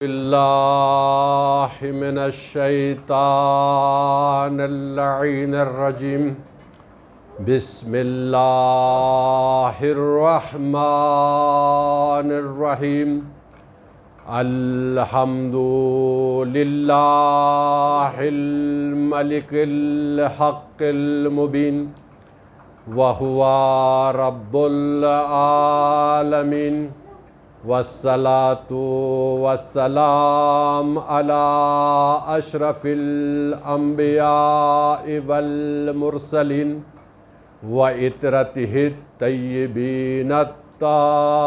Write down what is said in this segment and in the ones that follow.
باللہ من الشیطان اللعین الرجیم بسم اللہ الرحمن الرحیم الحمد للہ الملک الحق المبین وہو رب العالمین والصلاة والسلام على أشرف الأنبياء والمرسلين وإترته الطيبين الطاهرين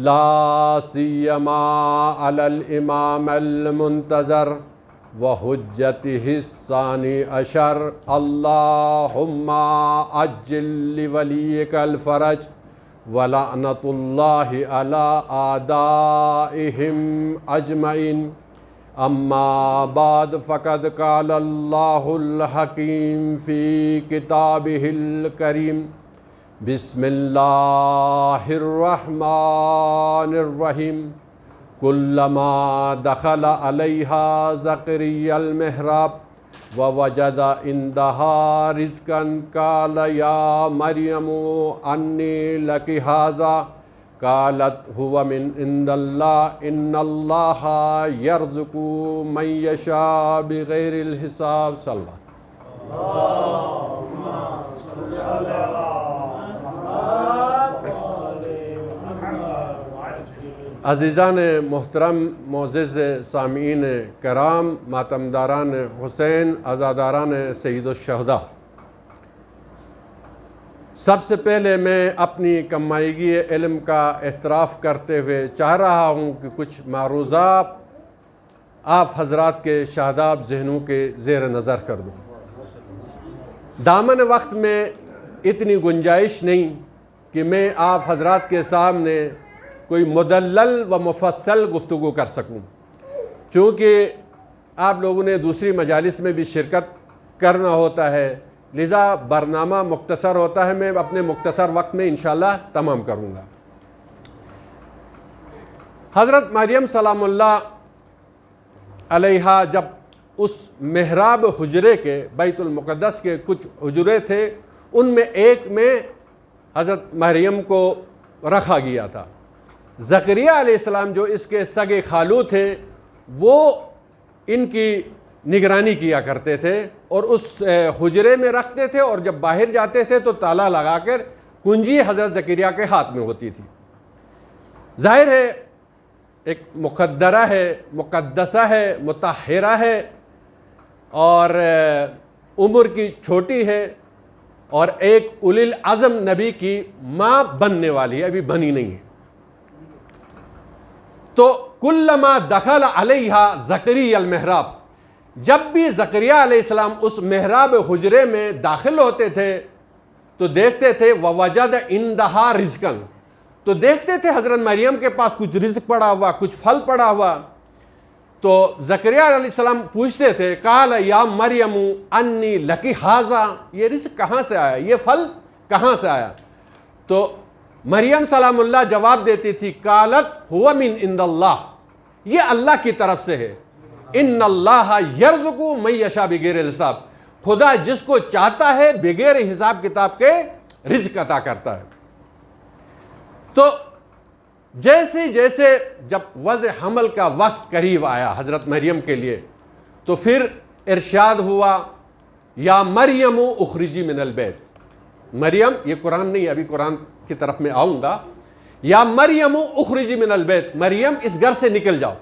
لا سيما على الإمام المنتظر وحجته الثاني عشر اللهم عجل لوليك الفرج وَلَعْنَةُ اللَّهِ عَلَىٰ أَعْدَائِهِمْ أَجْمَعِينَ أَمَّا بَعْدُ فَقَدْ قَالَ اللَّهُ الْحَكِيمُ فِي كِتَابِهِ الْكَرِيمِ بسم اللَّهِ الرَّحْمَٰنِ الرَّحِيمِ كُلَّمَا دَخَلَ عَلَيْهَا زَكَرِيَّا الْمِحْرَابَ ووجد عندها رزقا قال يا مريم أني لك هذا قالت هو من عند الله إن الله يرزق من يشاء بغير الحساب صلى الله اللهم صل على عزیزان محترم، معزز سامعین کرام، ماتمداران حسین، عزاداران سید الشہداء، سب سے پہلے میں اپنی کمائیگی علم کا اعتراف کرتے ہوئے چاہ رہا ہوں کہ کچھ معروضات آپ حضرات کے شاداب ذہنوں کے زیر نظر کر دوں۔ دامن وقت میں اتنی گنجائش نہیں کہ میں آپ حضرات کے سامنے کوئی مدلل و مفصل گفتگو کر سکوں، چونکہ آپ لوگوں نے دوسری مجالس میں بھی شرکت کرنا ہوتا ہے، لذا برنامہ مختصر ہوتا ہے، میں اپنے مختصر وقت میں انشاءاللہ تمام کروں گا۔ حضرت مریم سلام اللہ علیہا جب اس محراب حجرے کے بیت المقدس کے کچھ حجرے تھے، ان میں ایک میں حضرت مریم کو رکھا گیا تھا۔ زکریا علیہ السلام جو اس کے سگے خالو تھے، وہ ان کی نگرانی کیا کرتے تھے اور اس حجرے میں رکھتے تھے، اور جب باہر جاتے تھے تو تالا لگا کر کنجی حضرت زکریا کے ہاتھ میں ہوتی تھی۔ ظاہر ہے ایک مقدرہ ہے، مقدسہ ہے، مطہرہ ہے، اور عمر کی چھوٹی ہے، اور ایک اولی العزم نبی کی ماں بننے والی ہے، ابھی بنی نہیں ہے۔ تو کلما دخل علیہا زکریا المحراب، جب بھی زکریا علیہ السلام اس محراب حجرے میں داخل ہوتے تھے تو دیکھتے تھے ووجد عندہا رزقا، تو دیکھتے تھے حضرت مریم کے پاس کچھ رزق پڑا ہوا، کچھ پھل پڑا ہوا۔ تو زکریا علیہ السلام پوچھتے تھے قال یا مریم انی لکی ھذا، یہ رزق کہاں سے آیا، یہ پھل کہاں سے آیا؟ تو مریم سلام اللہ جواب دیتی تھی قالت هو من عند اللہ، یہ اللہ کی طرف سے ہے، ان اللہ یرزق من یشاء بغیر حساب، خدا جس کو چاہتا ہے بغیر حساب کتاب کے رزق عطا کرتا ہے۔ تو جیسے جیسے جب وضع حمل کا وقت قریب آیا حضرت مریم کے لیے، تو پھر ارشاد ہوا یا مریم اخرجی من البیت، مریم، یہ قرآن نہیں ہے، ابھی قرآن کی طرف میں آؤں گا، یا مریم اخرجی من البیت، مریم اس گھر سے نکل جاؤ۔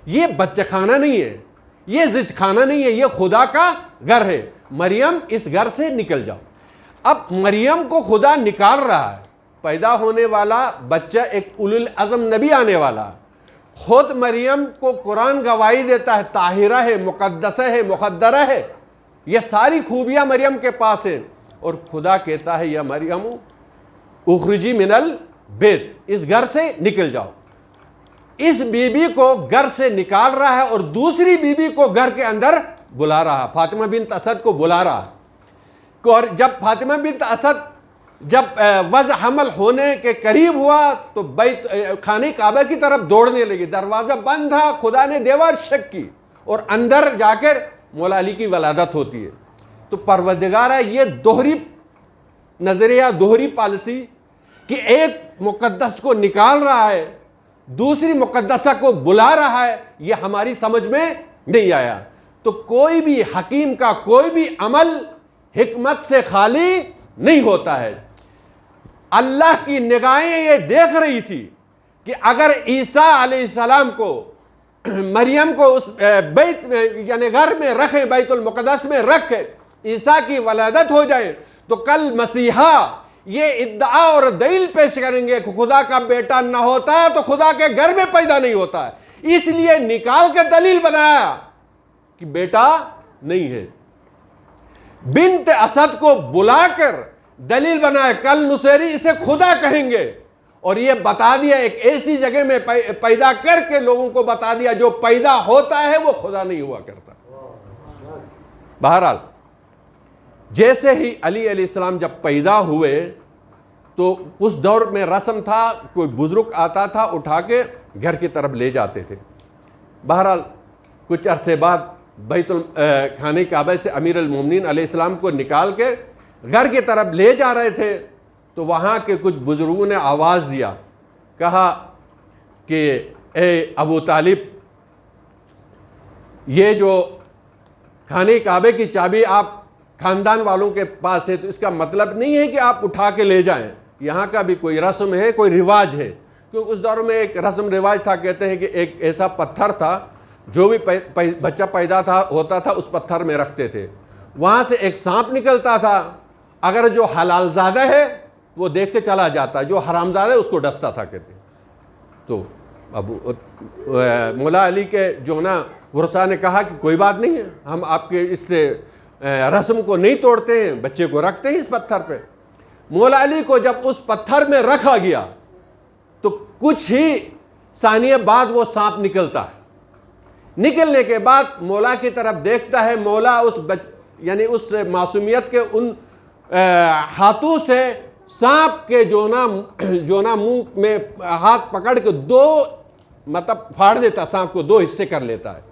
یہ بچہ خانہ نہیں ہے، یہ زج خانہ نہیں ہے، یہ خدا کا گھر ہے، مریم اس گھر سے نکل جاؤ۔ اب مریم کو خدا نکال رہا ہے، پیدا ہونے والا بچہ ایک اولی العزم نبی آنے والا، خود مریم کو قرآن گواہی دیتا ہے طاہرہ ہے، مقدسہ ہے، مقدرہ ہے، یہ ساری خوبیاں مریم کے پاس ہیں، اور خدا کہتا ہے یا مریم اخرجی من البیت، اس گھر سے نکل جاؤ۔ اس بی بی کو گھر سے نکال رہا ہے اور دوسری بی بی کو گھر کے اندر بلا رہا ہے، فاطمہ بنت اسد کو بلا رہا ہے۔ اور جب فاطمہ بنت اسد جب وضع حمل ہونے کے قریب ہوا تو بیت خانہ کعبہ کی طرف دوڑنے لگی، دروازہ بند تھا، خدا نے دیوار شک کی اور اندر جا کر مولا علی کی ولادت ہوتی ہے۔ تو پروردگارہ یہ دوہری نظریہ، دوہری پالیسی کہ ایک مقدس کو نکال رہا ہے، دوسری مقدسہ کو بلا رہا ہے، یہ ہماری سمجھ میں نہیں آیا۔ تو کوئی بھی حکیم کا کوئی بھی عمل حکمت سے خالی نہیں ہوتا ہے۔ اللہ کی نگاہیں یہ دیکھ رہی تھی کہ اگر عیسیٰ علیہ السلام کو مریم کو اس بیت میں یعنی گھر میں رکھیں، بیت المقدس میں رکھ کے عیسیٰ کی ولادت ہو جائے تو کل مسیحا یہ ادعا اور دلیل پیش کریں گے کہ خدا کا بیٹا نہ ہوتا تو خدا کے گھر میں پیدا نہیں ہوتا ہے، اس لیے نکال کے دلیل بنایا کہ بیٹا نہیں ہے۔ بنت اسد کو بلا کر دلیل بنایا، کل نصیری اسے خدا کہیں گے، اور یہ بتا دیا ایک ایسی جگہ میں پیدا کر کے لوگوں کو بتا دیا جو پیدا ہوتا ہے وہ خدا نہیں ہوا کرتا۔ بہرحال جیسے ہی علی علیہ السلام جب پیدا ہوئے تو اس دور میں رسم تھا، کوئی بزرگ آتا تھا اٹھا کے گھر کی طرف لے جاتے تھے۔ بہرحال کچھ عرصے بعد بیت خانہ کعبہ سے امیر المومنین علیہ السلام کو نکال کے گھر کی طرف لے جا رہے تھے تو وہاں کے کچھ بزرگوں نے آواز دیا، کہا کہ اے ابو طالب، یہ جو خانہ کعبے کی چابی آپ خاندان والوں کے پاس ہے تو اس کا مطلب نہیں ہے کہ آپ اٹھا کے لے جائیں، یہاں کا بھی کوئی رسم ہے، کوئی رواج ہے۔ کیونکہ اس دور میں ایک رسم رواج تھا، کہتے ہیں کہ ایک ایسا پتھر تھا جو بھی بچہ پیدا ہوتا تھا اس پتھر میں رکھتے تھے، وہاں سے ایک سانپ نکلتا تھا، اگر جو حلال زادہ ہے وہ دیکھ کے چلا جاتا، جو حرام زادہ ہے اس کو ڈستا تھا کہتے ہیں۔ تو مولا علی کے جو نا ورثاء نے کہا کہ کوئی بات نہیں ہے، ہم آپ کے اس سے رسم کو نہیں توڑتے ہیں، بچے کو رکھتے ہیں اس پتھر پہ۔ مولا علی کو جب اس پتھر میں رکھا گیا تو کچھ ہی ثانیے بعد وہ سانپ نکلتا ہے، نکلنے کے بعد مولا کی طرف دیکھتا ہے، مولا یعنی اس معصومیت کے ان ہاتھوں سے سانپ کے جو نا منہ میں ہاتھ پکڑ کے دو مطلب پھاڑ دیتا، سانپ کو دو حصے کر لیتا ہے۔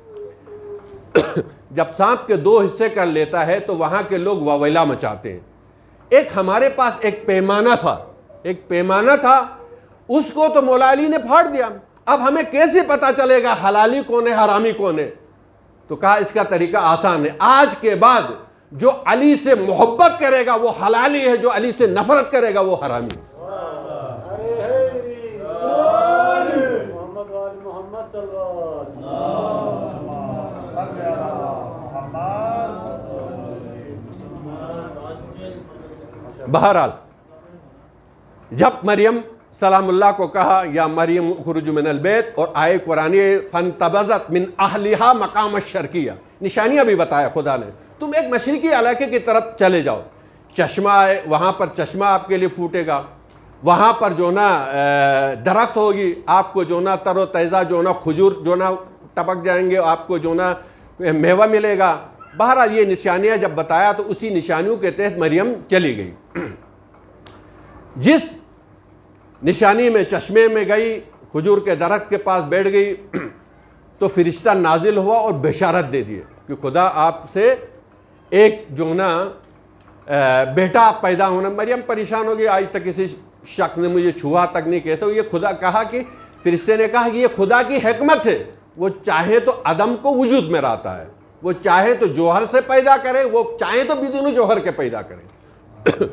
جب سانپ کے دو حصے کر لیتا ہے تو وہاں کے لوگ واویلا مچاتے ہیں۔ ایک ہمارے پاس ایک پیمانہ تھا، اس کو تو مولا علی نے پھاڑ دیا، اب ہمیں کیسے پتا چلے گا حلالی کون ہے حرامی کون ہے؟ تو کہا اس کا طریقہ آسان ہے، آج کے بعد جو علی سے محبت کرے گا وہ حلالی ہے، جو علی سے نفرت کرے گا وہ حرامی ہے۔ بہرحال جب مریم سلام اللہ کو کہا یا مریم خرج من البیت اور آئے قرآن فانتبذت من اہلہا مقام الشرقیہ، نشانیاں بھی بتایا خدا نے، تم ایک مشرقی علاقے کی طرف چلے جاؤ، چشمہ ہے وہاں پر، چشمہ آپ کے لیے پھوٹے گا، وہاں پر جو نا درخت ہوگی، آپ کو جو نا تر و تازہ جو نا کھجور جو نا ٹپک جائیں گے، آپ کو جو نا میوہ ملے گا۔ بہرحال یہ نشانیاں جب بتایا تو اسی نشانیوں کے تحت مریم چلی گئی۔ جس نشانی میں چشمے میں گئی، کھجور کے درخت کے پاس بیٹھ گئی تو فرشتہ نازل ہوا اور بشارت دے دیے کہ خدا آپ سے ایک جو نا بیٹا پیدا ہونا۔ مریم پریشان ہو گئی، آج تک کسی شخص نے مجھے چھوا تک نہیں، کیسے یہ خدا کہا کہ فرشتے نے کہا کہ یہ خدا کی حکمت ہے، وہ چاہے تو عدم کو وجود میں لاتا ہے، وہ چاہے تو جوہر سے پیدا کرے، وہ چاہے تو بدون جوہر کے پیدا کرے،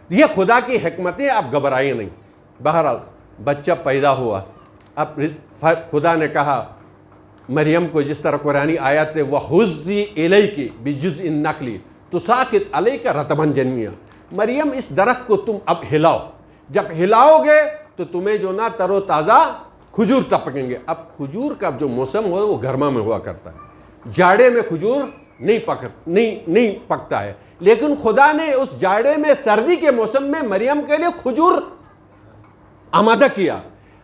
یہ خدا کی حکمت ہے، آپ گھبرائیے نہیں۔ بہرحال بچہ پیدا ہوا، اب خدا نے کہا مریم کو، جس طرح قرآنی آیت ہے وَحُزِّي إِلَيْكِ بِجُزْءِ النَّخْلِ تُسَاقِطْ عَلَيْكَ رَطْبًا جَنِيًّا، مریم اس درخت کو تم اب ہلاؤ، جب ہلاؤ گے تو تمہیں جو نا تر و تازہ کھجور ٹپکیں گے۔ اب کھجور کا جو موسم ہو وہ گرما میں ہوا کرتا ہے، جاڑے میں کھجور نہیں پکتا ہے، لیکن خدا نے اس جاڑے میں سردی کے موسم میں مریم کے لیے کھجور آمادہ کیا۔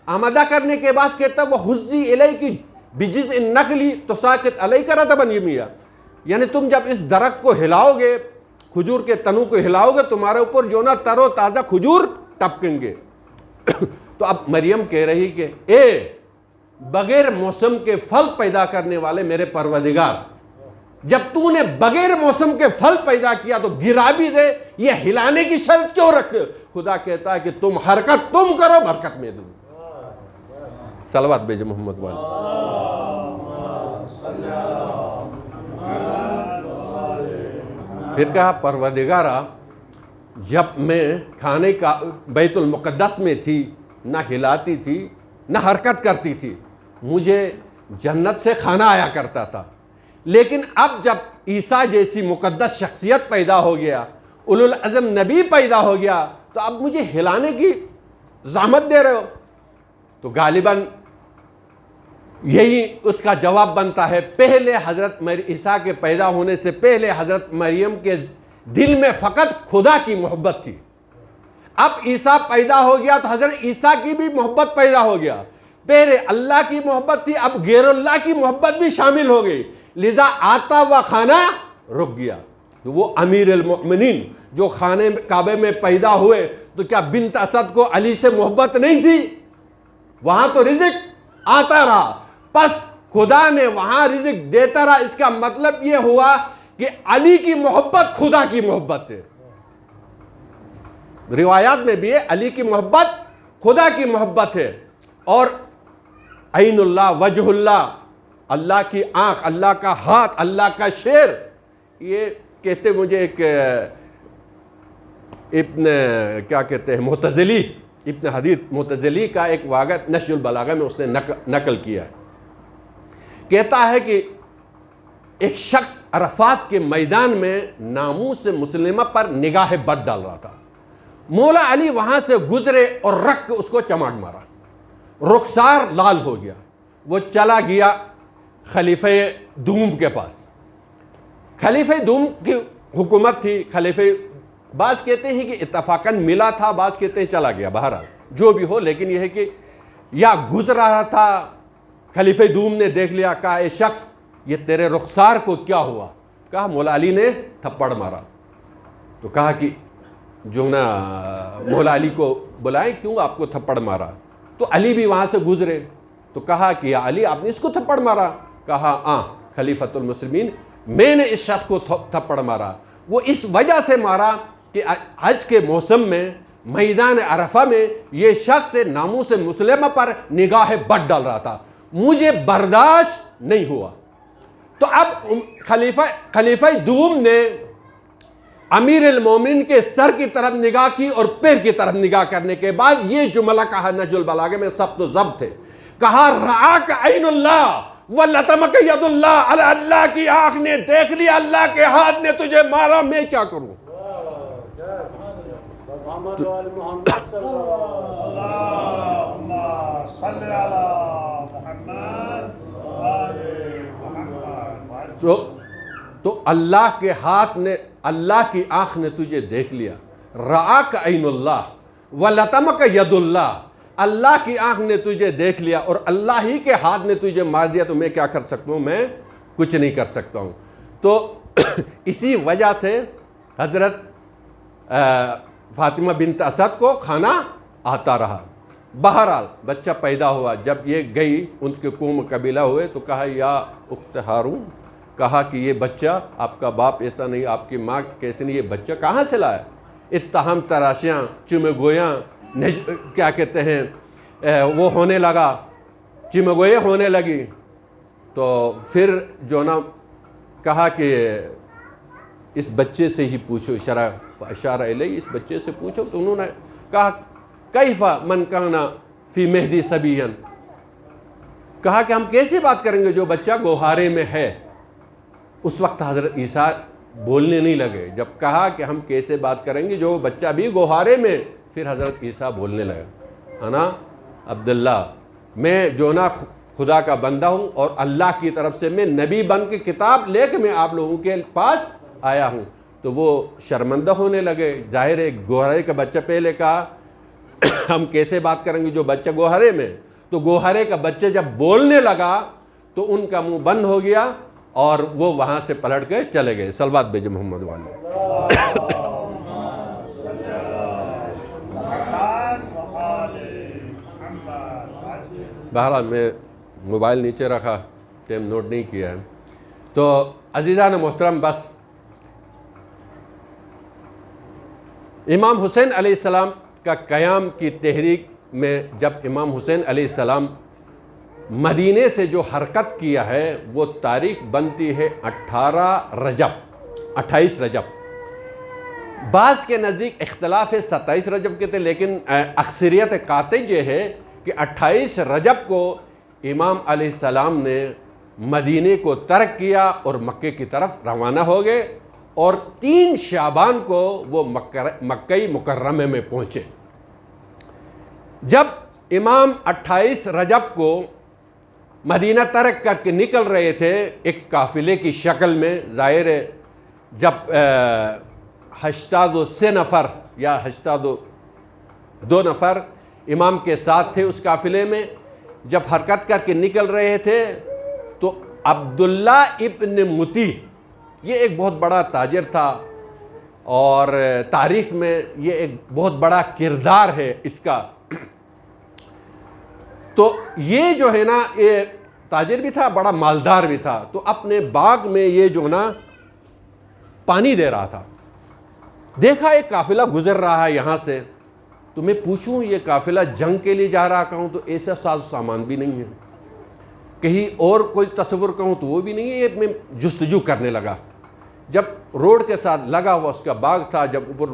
آمادہ کرنے کے بعد کہتا وَحُزِّي إِلَيْكِ بِجُزْءِ النَّخْلِ تُسَاقِطْ عَلَيْكَ رَطْبًا جَنِيًّا، یعنی تم جب اس درخت کو ہلاؤ گے کھجور کے تنوں کو ہلاؤ گے تمہارے اوپر جو نا تر و تازہ کھجور ٹپکیں گے۔ تو اب مریم کہہ رہی کہ اے بغیر موسم کے پھل پیدا کرنے والے میرے پروردگار، جب تو نے بغیر موسم کے پھل پیدا کیا تو گرا بھی دے، یہ ہلانے کی شرط کیوں رکھتے؟ خدا کہتا ہے کہ تم حرکت تم کرو، برکت میں دوں۔ صلوات بھیجے محمد والے۔ پھر کہا پروردگارا، جب میں کھانے کا بیت المقدس میں تھی نہ ہلاتی تھی نہ حرکت کرتی تھی، مجھے جنت سے کھانا آیا کرتا تھا، لیکن اب جب عیسیٰ جیسی مقدس شخصیت پیدا ہو گیا، اولو العزم نبی پیدا ہو گیا، تو اب مجھے ہلانے کی زحمت دے رہے ہو؟ تو غالباً یہی اس کا جواب بنتا ہے، پہلے حضرت عیسیٰ کے پیدا ہونے سے پہلے حضرت مریم کے دل میں فقط خدا کی محبت تھی۔ اب عیسیٰ پیدا ہو گیا تو حضرت عیسیٰ کی بھی محبت پیدا ہو گیا۔ پہلے اللہ کی محبت تھی، اب غیر اللہ کی محبت بھی شامل ہو گئی، لذا آتا ہوا کھانا رک گیا۔ تو وہ امیر المؤمنین جو خانے کعبے میں پیدا ہوئے، تو کیا بنت اسد کو علی سے محبت نہیں تھی؟ وہاں تو رزق آتا رہا، پس خدا نے وہاں رزق دیتا رہا۔ اس کا مطلب یہ ہوا کہ علی کی محبت خدا کی محبت ہے۔ روایات میں بھی ہے علی کی محبت خدا کی محبت ہے۔ اور عین اللہ، وجہ اللہ، اللہ کی آنکھ، اللہ کا ہاتھ، اللہ کا شیر، یہ کہتے مجھے ایک ابن کیا کہتے ہیں معتزلی، ابن حدیث معتزلی کا ایک واقعہ نہج البلاغہ میں اس نے نقل کیا ہے۔ کہتا ہے کہ ایک شخص عرفات کے میدان میں ناموس مسلمہ پر نگاہ بد ڈال رہا تھا۔ مولا علی وہاں سے گزرے اور رکھ کے اس کو چماٹ مارا، رخسار لال ہو گیا۔ وہ چلا گیا خلیفہ دوم کے پاس۔ خلیفہ دوم کی حکومت تھی، خلیفہ بعض کہتے ہیں کہ اتفاقاً ملا تھا، بعض کہتے ہیں چلا گیا، بہرحال جو بھی ہو، لیکن یہ ہے کہ یا گزر رہا تھا، خلیفہ دوم نے دیکھ لیا، کہا اے شخص یہ تیرے رخسار کو کیا ہوا؟ کہا مولا علی نے تھپڑ مارا۔ تو کہا کہ جو نا مولا علی کو بلائیں، کیوں آپ کو تھپڑ مارا؟ تو علی بھی وہاں سے گزرے، تو کہا کہ یا علی آپ نے اس کو تھپڑ مارا؟ کہا خلیفۃ المسلمین میں نے اس شخص کو تھپڑ مارا، وہ اس وجہ سے مارا کہ حج کے موسم میں میدان عرفہ میں یہ شخص ناموس مسلمہ پر نگاہ بد ڈال رہا تھا، مجھے برداشت نہیں ہوا۔ تو اب خلیفہ دوم نے امیر المومنین کے سر کی طرف نگاہ کی اور پیر کی طرف نگاہ کرنے کے بعد یہ جملہ کہا، نہج البلاغہ میں ضبط و ضبط ہے، کہا رعاک عین اللہ ولطمک ید اللہ، اللہ کی آنکھ نے دیکھ لیا، اللہ کے ہاتھ نے تجھے مارا، میں کیا کروں؟ تو اللہ کے ہاتھ نے، اللہ کی آنکھ نے تجھے دیکھ لیا، رعاک عین اللہ ولطمک ید اللہ، اللہ کی آنکھ نے تجھے دیکھ لیا اور اللہ ہی کے ہاتھ نے تجھے مار دیا، تو میں کیا کر سکتا ہوں؟ میں کچھ نہیں کر سکتا ہوں۔ تو اسی وجہ سے حضرت فاطمہ بنت اسد کو کھانا آتا رہا۔ بہرحال بچہ پیدا ہوا، جب یہ گئی ان کے قوم قبیلہ ہوئے تو کہا یا اخت ہارون، کہا کہ یہ بچہ آپ کا باپ ایسا نہیں، آپ کی ماں کیسے نہیں، یہ بچہ کہاں سے لایا؟ اتہام تراشیاں، چمگویاں، کیا کہتے ہیں وہ ہونے لگا، چمگوئے ہونے لگی۔ تو پھر جو نا کہا کہ اس بچے سے ہی پوچھو، اشارہ الیہ، اس بچے سے پوچھو۔ تو انہوں نے کہا کیف من کان فی مہدی صبیا، کہا کہ ہم کیسے بات کریں گے جو بچہ گوہارے میں ہے؟ اس وقت حضرت عیسیٰ بولنے نہیں لگے، جب کہا کہ ہم کیسے بات کریں گے جو بچہ بھی گوہارے میں، پھر حضرت عیسیٰ بولنے لگا، انا عبداللہ، میں جو نا خدا کا بندہ ہوں اور اللہ کی طرف سے میں نبی بن کے کتاب لے کے میں آپ لوگوں کے پاس آیا ہوں۔ تو وہ شرمندہ ہونے لگے، ظاہر ہے گوہرے کا بچہ، پہلے کہا ہم کیسے بات کریں گے جو بچہ گوہرے میں، تو گوہرے کا بچہ جب بولنے لگا تو ان کا منہ بند ہو گیا اور وہ وہاں سے پلٹ کے چلے گئے. صلوات بھیجے محمد والے. بہرحال میں موبائل نیچے رکھا، ٹائم نوٹ نہیں کیا ہے. تو عزیزان محترم، بس امام حسین علیہ السلام کا قیام کی تحریک میں جب امام حسین علیہ السلام مدینے سے جو حرکت کیا ہے وہ تاریخ بنتی ہے 28 رجب. بعض کے نزدیک اختلاف ہے 27 رجب کے تھے، لیکن اکثریت قاطع یہ ہے کہ 28 رجب کو امام علیہ السلام نے مدینے کو ترک کیا اور مکے کی طرف روانہ ہو گئے، اور 3 شعبان کو وہ مکہ مکرمہ میں پہنچے. جب امام 28 رجب کو مدینہ ترک کر کے نکل رہے تھے ایک قافلے کی شکل میں، ظاہر ہے جب 83 نفر یا 82 نفر امام کے ساتھ تھے اس قافلے میں، جب حرکت کر کے نکل رہے تھے تو عبداللہ ابن متی، یہ ایک بہت بڑا تاجر تھا اور تاریخ میں یہ ایک بہت بڑا کردار ہے اس کا. تو یہ جو ہے نا، یہ تاجر بھی تھا، بڑا مالدار بھی تھا. تو اپنے باغ میں یہ جو نا پانی دے رہا تھا. دیکھا ایک قافلہ گزر رہا ہے یہاں سے، تو میں پوچھوں یہ قافلہ جنگ کے لیے جا رہا کہوں تو ایسا ساز سامان بھی نہیں ہے، کہیں اور کوئی تصور کہوں تو وہ بھی نہیں ہے. یہ میں جستجو کرنے لگا. جب روڈ کے ساتھ لگا ہوا اس کا باغ تھا، جب اوپر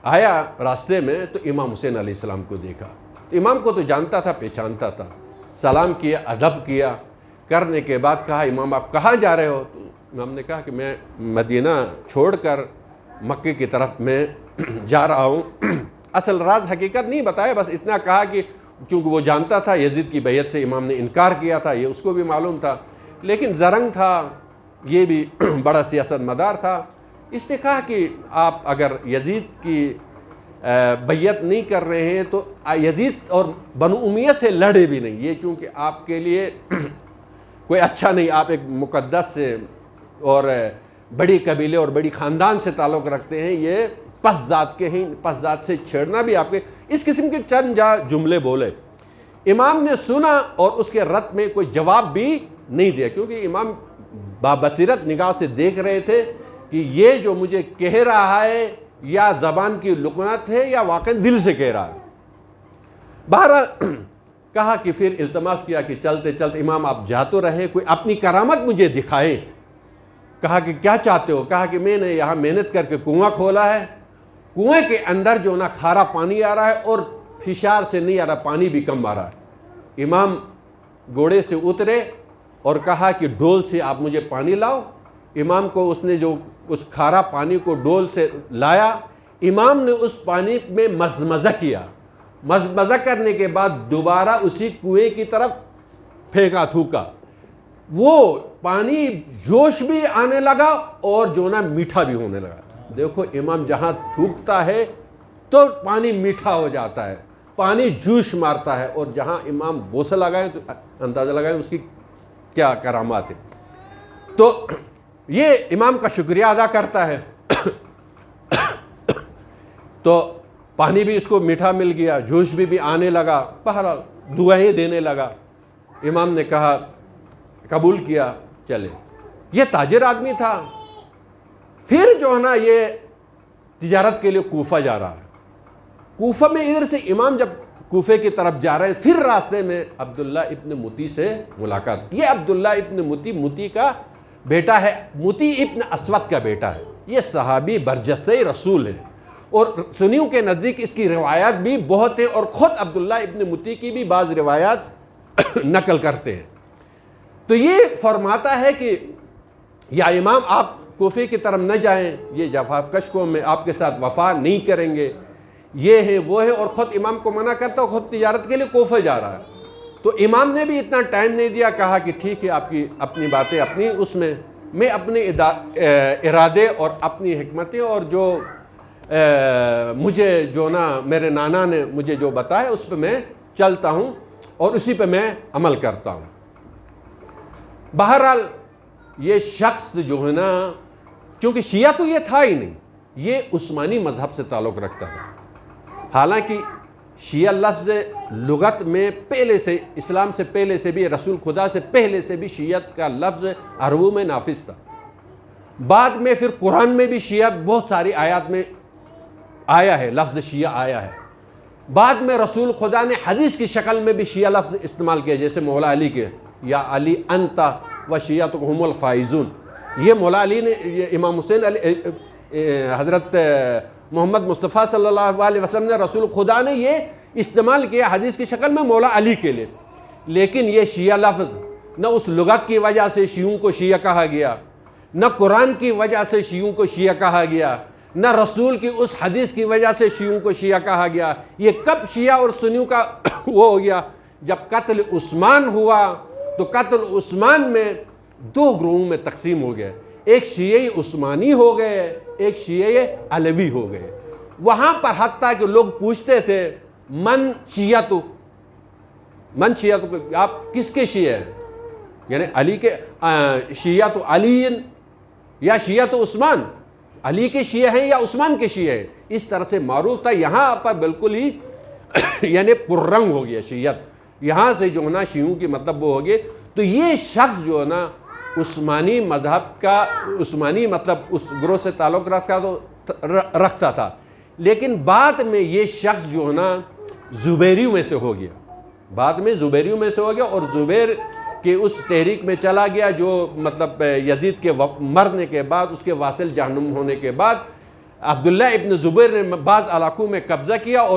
آیا راستے میں تو امام حسین علیہ السلام کو دیکھا. امام کو تو جانتا تھا، پہچانتا تھا. سلام کیا، ادب کیا. کرنے کے بعد کہا امام آپ کہاں جا رہے ہو؟ تو امام نے کہا کہ میں مدینہ چھوڑ کر مکے کی طرف میں جا رہا ہوں. اصل راز حقیقت نہیں بتایا، بس اتنا کہا کہ چونکہ وہ جانتا تھا یزید کی بیعت سے امام نے انکار کیا تھا، یہ اس کو بھی معلوم تھا، لیکن زرنگ تھا، یہ بھی بڑا سیاست مدار تھا. اس نے کہا کہ آپ اگر یزید کی بیعت نہیں کر رہے ہیں تو یزید اور بنو امیہ سے لڑے بھی نہیں، یہ چونکہ آپ کے لیے کوئی اچھا نہیں، آپ ایک مقدس سے اور بڑی قبیلے اور بڑی خاندان سے تعلق رکھتے ہیں، یہ پس ذات کے ہیں، پس ذات سے چھیڑنا بھی آپ کے، اس قسم کے چند جملے بولے. امام نے سنا اور اس کے رد میں کوئی جواب بھی نہیں دیا، کیونکہ امام بابصیرت نگاہ سے دیکھ رہے تھے کہ یہ جو مجھے کہہ رہا ہے یا زبان کی لکنت ہے یا واقعی دل سے کہہ رہا ہے. بہرحال کہا کہ پھر التماس کیا کہ چلتے چلتے امام آپ جا تو رہے، کوئی اپنی کرامت مجھے دکھائیں. کہا کہ کیا چاہتے ہو؟ کہا کہ میں نے یہاں محنت کر کے کنواں کھولا ہے، کنویں کے اندر جو نا کھارا پانی آ رہا ہے اور فشار سے نہیں آ رہا، پانی بھی کم آ رہا ہے. امام گھوڑے سے اترے اور کہا کہ ڈول سے آپ مجھے پانی لاؤ. امام کو اس نے جو اس کھارا پانی کو ڈول سے لایا، امام نے اس پانی میں مزمزہ کیا. مزمزہ کرنے کے بعد دوبارہ اسی کنویں کی طرف پھینکا، تھوکا. وہ پانی جوش بھی آنے لگا اور جو نا میٹھا بھی ہونے لگا. دیکھو امام جہاں تھوکتا ہے تو پانی میٹھا ہو جاتا ہے، پانی جوش مارتا ہے، اور جہاں امام بوسہ لگائیں تو اندازہ لگائیں اس کی کیا کرامات ہے. تو یہ امام کا شکریہ ادا کرتا ہے. تو پانی بھی اس کو میٹھا مل گیا، جوش بھی آنے لگا، بہرحال دعائیں دینے لگا. امام نے کہا قبول کیا، چلے. یہ تاجر آدمی تھا. پھر جو ہے نا یہ تجارت کے لیے کوفہ جا رہا ہے. کوفہ میں ادھر سے امام جب کوفے کی طرف جا رہے ہیں، پھر راستے میں عبداللہ ابن متی سے ملاقات. یہ عبداللہ ابن متی کا بیٹا ہے، متی ابن اسود کا بیٹا ہے. یہ صحابی برجستہ رسول ہے، اور سنیوں کے نزدیک اس کی روایات بھی بہت ہیں، اور خود عبداللہ ابن متی کی بھی بعض روایات نقل کرتے ہیں. تو یہ فرماتا ہے کہ یا امام آپ کوفے کی طرف نہ جائیں، یہ جفا کش قوم میں آپ کے ساتھ وفا نہیں کریں گے، یہ ہے وہ ہے، اور خود امام کو منع کرتا ہے، خود تجارت کے لیے کوفہ جا رہا ہے. تو امام نے بھی اتنا ٹائم نہیں دیا، کہا کہ ٹھیک ہے آپ کی اپنی باتیں اپنی، اس میں اپنے ارادے اور اپنی حکمتیں اور جو مجھے جو نا میرے نانا نے مجھے جو بتایا اس پہ میں چلتا ہوں اور اسی پہ میں عمل کرتا ہوں. بہرحال یہ شخص جو ہے نا، چونکہ شیعہ تو یہ تھا ہی نہیں، یہ عثمانی مذہب سے تعلق رکھتا تھا. حالانکہ شیعہ لفظ لغت میں پہلے سے، اسلام سے پہلے سے بھی، رسول خدا سے پہلے سے بھی شیعت کا لفظ عربوں میں نافذ تھا. بعد میں پھر قرآن میں بھی شیعہ بہت ساری آیات میں آیا ہے، لفظ شیعہ آیا ہے. بعد میں رسول خدا نے حدیث کی شکل میں بھی شیعہ لفظ استعمال کیا، جیسے مولا علی کے یا علی انت و شیعتکم الفائزون. یہ مولا علی نے، یہ امام حسین حضرت محمد مصطفیٰ صلی اللہ علیہ وسلم نے، رسول خدا نے یہ استعمال کیا حدیث کی شکل میں مولا علی کے لیے. لیکن یہ شیعہ لفظ نہ اس لغت کی وجہ سے شیعوں کو شیعہ کہا گیا، نہ قرآن کی وجہ سے شیعوں کو شیعہ کہا گیا، نہ رسول کی اس حدیث کی وجہ سے شیعوں کو شیعہ کہا گیا. یہ کب شیعہ اور سنیوں کا وہ ہو گیا؟ جب قتل عثمان ہوا تو قتل عثمان میں دو گروہوں میں تقسیم ہو گئے، ایک شیعہ عثمانی ہو گئے، ایک شیعہ علوی ہو گئے. وہاں پر حتیٰ کہ لوگ پوچھتے تھے من شیعتو، آپ کس کے شیعہ ہیں؟ یعنی علی کے شیعت علی یا شیعت عثمان، علی کے شیعہ ہیں یا عثمان کے شیعہ ہیں، اس طرح سے معروف تھا. یہاں پر بالکل ہی یعنی پررنگ ہو گیا شیعت، یہاں سے جو ہے نا شیعوں کی مطلب وہ ہو گئے. تو یہ شخص جو ہے نا عثمانی مذہب کا، عثمانی مطلب اس گروہ سے تعلق رکھتا تھا. لیکن بعد میں یہ شخص جو ہے نا زبیریوں میں سے ہو گیا، بعد میں زبیریوں میں سے ہو گیا اور زبیر کہ اس تحریک میں چلا گیا جو مطلب یزید کے مرنے کے بعد، اس کے واصل جہنم ہونے کے بعد عبداللہ ابن زبیر نے بعض علاقوں میں قبضہ کیا اور